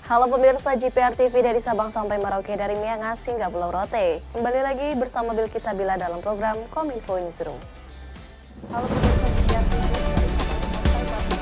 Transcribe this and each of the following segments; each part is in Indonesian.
Halo pemirsa GPR TV dari Sabang sampai Merauke, dari Miangas hingga Pulau Rote. Kembali lagi bersama Bilkis Sabila dalam program Kominfo Newsroom. Halo pemirsa GPR TV dari Sabang sampai Merauke.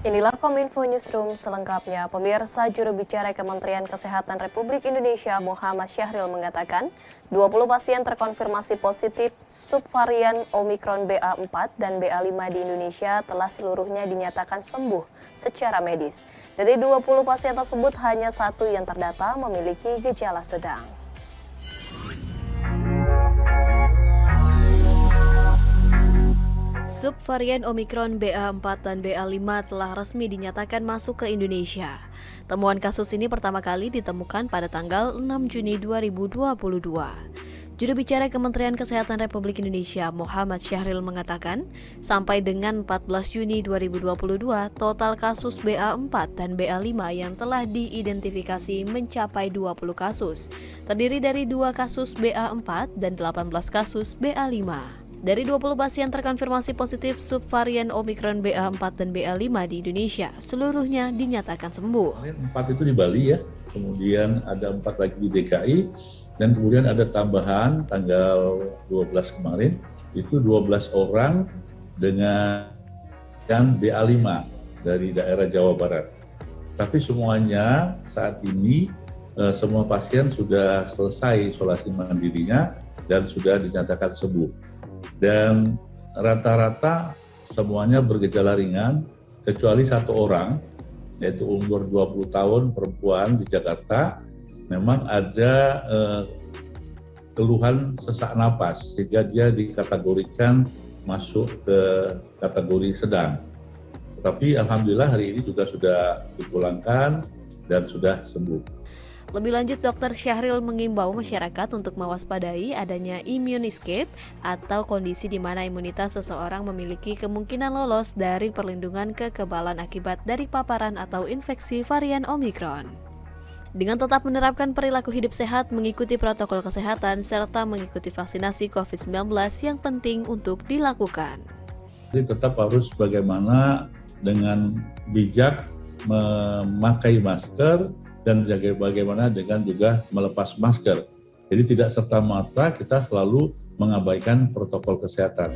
Inilah Kominfo Newsroom selengkapnya. Pemirsa, juru bicara Kementerian Kesehatan Republik Indonesia Muhammad Syahril mengatakan 20 pasien terkonfirmasi positif subvarian Omikron BA4 dan BA5 di Indonesia telah seluruhnya dinyatakan sembuh secara medis. Dari 20 pasien tersebut hanya satu yang terdata memiliki gejala sedang. Subvarian Omikron BA4 dan BA5 telah resmi dinyatakan masuk ke Indonesia. Temuan kasus ini pertama kali ditemukan pada tanggal 6 Juni 2022. Juru bicara Kementerian Kesehatan Republik Indonesia Muhammad Syahril mengatakan, sampai dengan 14 Juni 2022, total kasus BA4 dan BA5 yang telah diidentifikasi mencapai 20 kasus, terdiri dari 2 kasus BA4 dan 18 kasus BA5. Dari 20 pasien terkonfirmasi positif subvarian Omikron BA4 dan BA5 di Indonesia, seluruhnya dinyatakan sembuh. 4 itu di Bali ya, kemudian ada 4 lagi di DKI, dan kemudian ada tambahan tanggal 12 kemarin, itu 12 orang dengan BA5 dari daerah Jawa Barat. Tapi semuanya saat ini, semua pasien sudah selesai isolasi mandirinya dan sudah dinyatakan sembuh. Dan rata-rata semuanya bergejala ringan, kecuali satu orang, yaitu umur 20 tahun perempuan di Jakarta, memang ada keluhan sesak napas, sehingga dia dikategorikan masuk ke kategori sedang. Tetapi alhamdulillah hari ini juga sudah dipulangkan dan sudah sembuh. Lebih lanjut, Dr. Syahril mengimbau masyarakat untuk mewaspadai adanya immune escape atau kondisi di mana imunitas seseorang memiliki kemungkinan lolos dari perlindungan kekebalan akibat dari paparan atau infeksi varian Omikron. Dengan tetap menerapkan perilaku hidup sehat, mengikuti protokol kesehatan, serta mengikuti vaksinasi COVID-19 yang penting untuk dilakukan. Jadi tetap harus bagaimana dengan bijak memakai masker, dan bagaimana dengan juga melepas masker. Jadi tidak serta-merta kita selalu mengabaikan protokol kesehatan.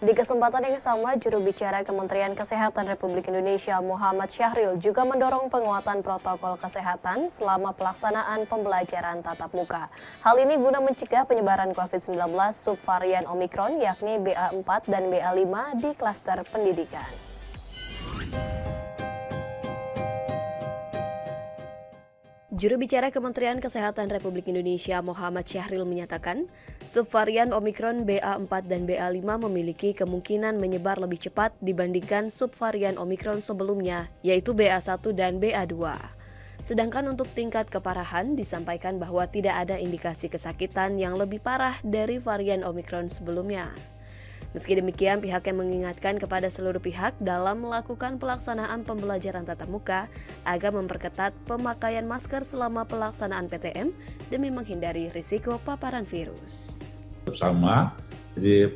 Di kesempatan yang sama, juru bicara Kementerian Kesehatan Republik Indonesia Muhammad Syahril juga mendorong penguatan protokol kesehatan selama pelaksanaan pembelajaran tatap muka. Hal ini guna mencegah penyebaran COVID-19 subvarian Omikron yakni BA4 dan BA5 di klaster pendidikan. Juru bicara Kementerian Kesehatan Republik Indonesia Muhammad Syahril menyatakan, subvarian Omikron BA4 dan BA5 memiliki kemungkinan menyebar lebih cepat dibandingkan subvarian Omikron sebelumnya, yaitu BA1 dan BA2. Sedangkan untuk tingkat keparahan disampaikan bahwa tidak ada indikasi kesakitan yang lebih parah dari varian Omikron sebelumnya. Meski demikian, pihaknya mengingatkan kepada seluruh pihak dalam melakukan pelaksanaan pembelajaran tatap muka agar memperketat pemakaian masker selama pelaksanaan PTM demi menghindari risiko paparan virus. Bersama, jadi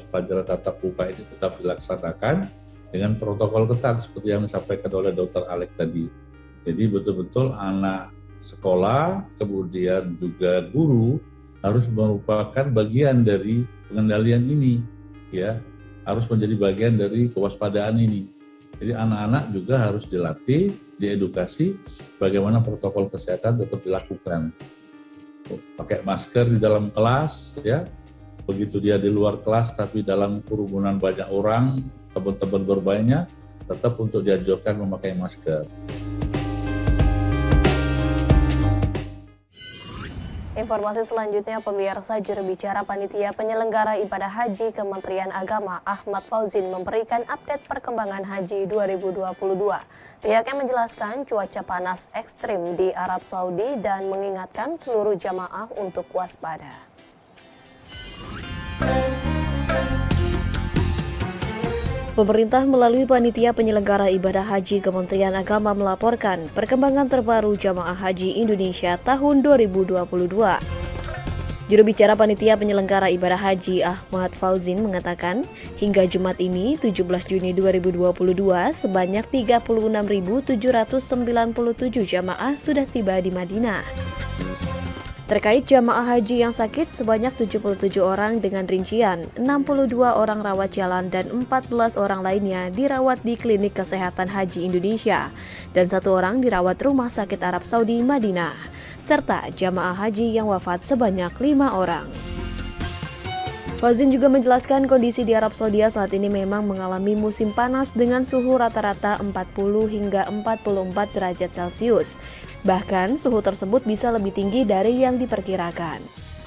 pelajaran tatap muka ini tetap dilaksanakan dengan protokol ketat seperti yang disampaikan oleh Dr. Alex tadi. Jadi betul-betul anak sekolah, kemudian juga guru harus merupakan bagian dari pengendalian ini, ya, harus menjadi bagian dari kewaspadaan ini. Jadi anak-anak juga harus dilatih, diedukasi bagaimana protokol kesehatan tetap dilakukan. Pakai masker di dalam kelas, ya, begitu dia di luar kelas tapi dalam kerumunan banyak orang, teman-teman bermainnya, tetap untuk dianjurkan memakai masker. Informasi selanjutnya, pemirsa, juru bicara Panitia Penyelenggara Ibadah Haji Kementerian Agama Ahmad Fauzin memberikan update perkembangan haji 2022. Pihaknya menjelaskan cuaca panas ekstrim di Arab Saudi dan mengingatkan seluruh jamaah untuk waspada. Pemerintah melalui Panitia Penyelenggara Ibadah Haji Kementerian Agama melaporkan perkembangan terbaru jamaah haji Indonesia tahun 2022. Juru bicara Panitia Penyelenggara Ibadah Haji Ahmad Fauzin mengatakan, hingga Jumat ini 17 Juni 2022 sebanyak 36.797 jamaah sudah tiba di Madinah. Terkait jamaah haji yang sakit sebanyak 77 orang dengan rincian 62 orang rawat jalan dan 14 orang lainnya dirawat di Klinik Kesehatan Haji Indonesia dan 1 orang dirawat Rumah Sakit Arab Saudi Madinah, serta jamaah haji yang wafat sebanyak 5 orang. Fauzin juga menjelaskan kondisi di Arab Saudi saat ini memang mengalami musim panas dengan suhu rata-rata 40 hingga 44 derajat Celcius. Bahkan suhu tersebut bisa lebih tinggi dari yang diperkirakan.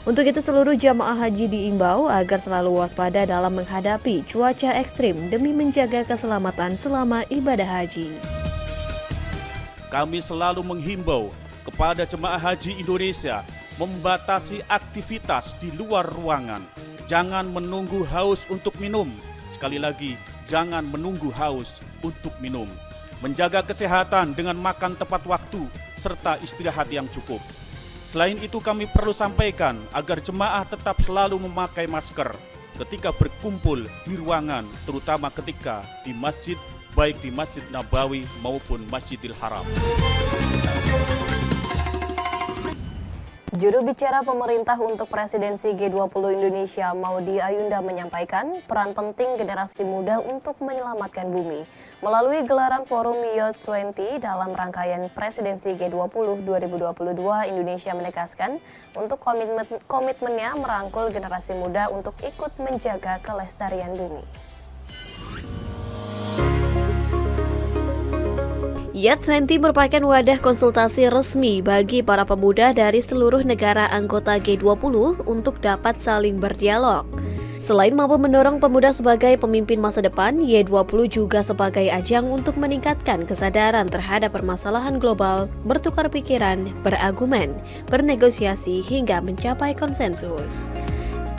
Untuk itu seluruh jamaah haji diimbau agar selalu waspada dalam menghadapi cuaca ekstrim demi menjaga keselamatan selama ibadah haji. Kami selalu menghimbau kepada jemaah haji Indonesia membatasi aktivitas di luar ruangan. Jangan menunggu haus untuk minum. Sekali lagi, jangan menunggu haus untuk minum. Menjaga kesehatan dengan makan tepat waktu serta istirahat yang cukup. Selain itu kami perlu sampaikan agar jemaah tetap selalu memakai masker ketika berkumpul di ruangan, terutama ketika di masjid, baik di Masjid Nabawi maupun Masjidil Haram. Juru bicara pemerintah untuk presidensi G20 Indonesia Maudy Ayunda menyampaikan peran penting generasi muda untuk menyelamatkan bumi. Melalui gelaran forum Youth 20 dalam rangkaian presidensi G20 2022, Indonesia menegaskan untuk komitmennya merangkul generasi muda untuk ikut menjaga kelestarian bumi. Youth 20 merupakan wadah konsultasi resmi bagi para pemuda dari seluruh negara anggota G20 untuk dapat saling berdialog. Selain mampu mendorong pemuda sebagai pemimpin masa depan, Y20 juga sebagai ajang untuk meningkatkan kesadaran terhadap permasalahan global, bertukar pikiran, berargumen, bernegosiasi, hingga mencapai konsensus.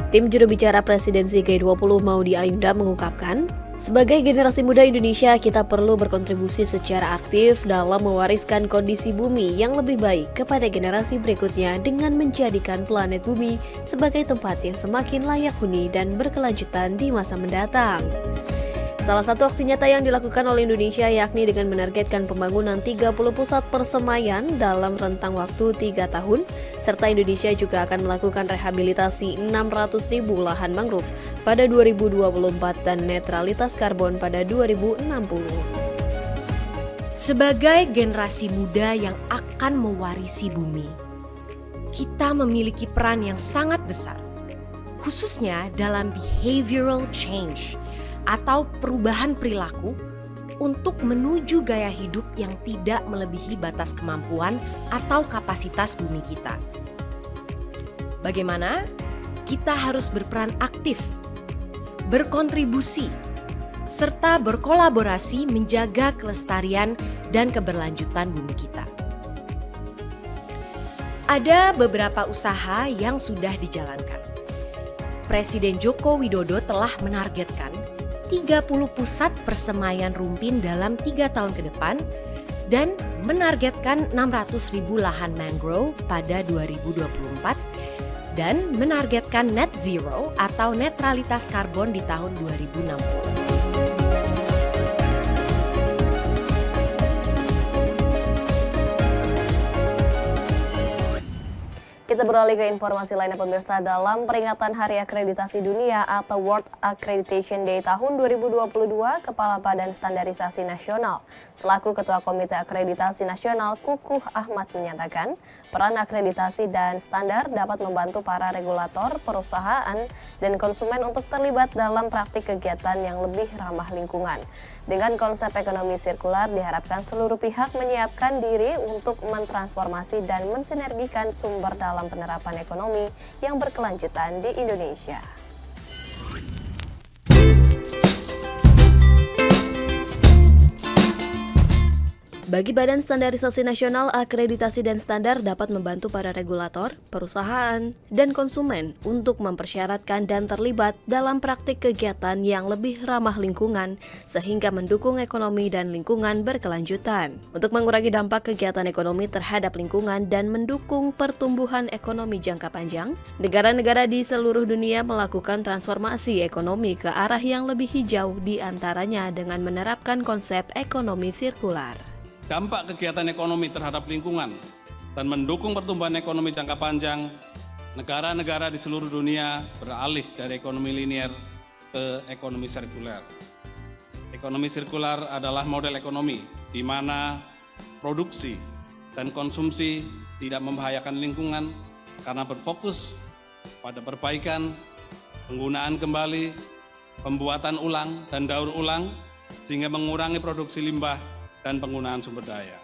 Tim juru bicara presidensi G20 Maudy Ayunda mengungkapkan, sebagai generasi muda Indonesia, kita perlu berkontribusi secara aktif dalam mewariskan kondisi bumi yang lebih baik kepada generasi berikutnya dengan menjadikan planet bumi sebagai tempat yang semakin layak huni dan berkelanjutan di masa mendatang. Salah satu aksi nyata yang dilakukan oleh Indonesia yakni dengan menargetkan pembangunan 30 pusat persemaian dalam rentang waktu 3 tahun, serta Indonesia juga akan melakukan rehabilitasi 600.000 lahan mangrove pada 2024 dan netralitas karbon pada 2060. Sebagai generasi muda yang akan mewarisi bumi, kita memiliki peran yang sangat besar, khususnya dalam behavioral change atau perubahan perilaku untuk menuju gaya hidup yang tidak melebihi batas kemampuan atau kapasitas bumi kita. Bagaimana? Kita harus berperan aktif, berkontribusi, serta berkolaborasi menjaga kelestarian dan keberlanjutan bumi kita. Ada beberapa usaha yang sudah dijalankan. Presiden Joko Widodo telah menargetkan 30 pusat persemaian rumpin dalam 3 tahun ke depan dan menargetkan 600.000 lahan mangrove pada 2024 dan menargetkan net zero atau netralitas karbon di tahun 2060. Kita beralih ke informasi lainnya pemirsa. Dalam peringatan Hari Akreditasi Dunia atau World Accreditation Day tahun 2022, Kepala Badan Standarisasi Nasional selaku Ketua Komite Akreditasi Nasional Kukuh Ahmad menyatakan peran akreditasi dan standar dapat membantu para regulator, perusahaan, dan konsumen untuk terlibat dalam praktik kegiatan yang lebih ramah lingkungan. Dengan konsep ekonomi sirkular diharapkan seluruh pihak menyiapkan diri untuk mentransformasi dan mensinergikan sumber daya dalam penerapan ekonomi yang berkelanjutan di Indonesia. Bagi Badan Standarisasi Nasional, akreditasi dan standar dapat membantu para regulator, perusahaan, dan konsumen untuk mempersyaratkan dan terlibat dalam praktik kegiatan yang lebih ramah lingkungan sehingga mendukung ekonomi dan lingkungan berkelanjutan. Untuk mengurangi dampak kegiatan ekonomi terhadap lingkungan dan mendukung pertumbuhan ekonomi jangka panjang, negara-negara di seluruh dunia melakukan transformasi ekonomi ke arah yang lebih hijau, di antaranya dengan menerapkan konsep ekonomi sirkular. Dampak kegiatan ekonomi terhadap lingkungan dan mendukung pertumbuhan ekonomi jangka panjang, negara-negara di seluruh dunia beralih dari ekonomi linear ke ekonomi sirkular. Ekonomi sirkular adalah model ekonomi di mana produksi dan konsumsi tidak membahayakan lingkungan karena berfokus pada perbaikan, penggunaan kembali, pembuatan ulang dan daur ulang sehingga mengurangi produksi limbah dan penggunaan sumber daya.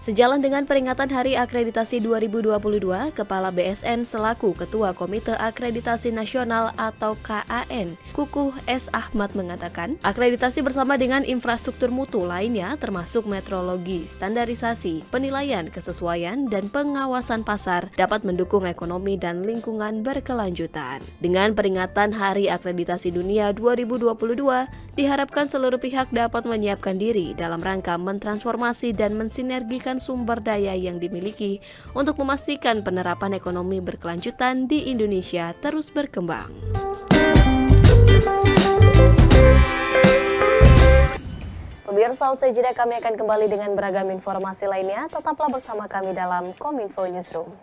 Sejalan dengan peringatan Hari Akreditasi 2022, Kepala BSN selaku Ketua Komite Akreditasi Nasional atau KAN, Kukuh S. Ahmad mengatakan, akreditasi bersama dengan infrastruktur mutu lainnya termasuk metrologi, standarisasi, penilaian kesesuaian, dan pengawasan pasar dapat mendukung ekonomi dan lingkungan berkelanjutan. Dengan peringatan Hari Akreditasi Dunia 2022, diharapkan seluruh pihak dapat menyiapkan diri dalam rangka mentransformasi dan mensinergikan sumber daya yang dimiliki untuk memastikan penerapan ekonomi berkelanjutan di Indonesia terus berkembang. Pemirsa, usai jeda kami akan kembali dengan beragam informasi lainnya. Tetaplah bersama kami dalam Kominfo Newsroom.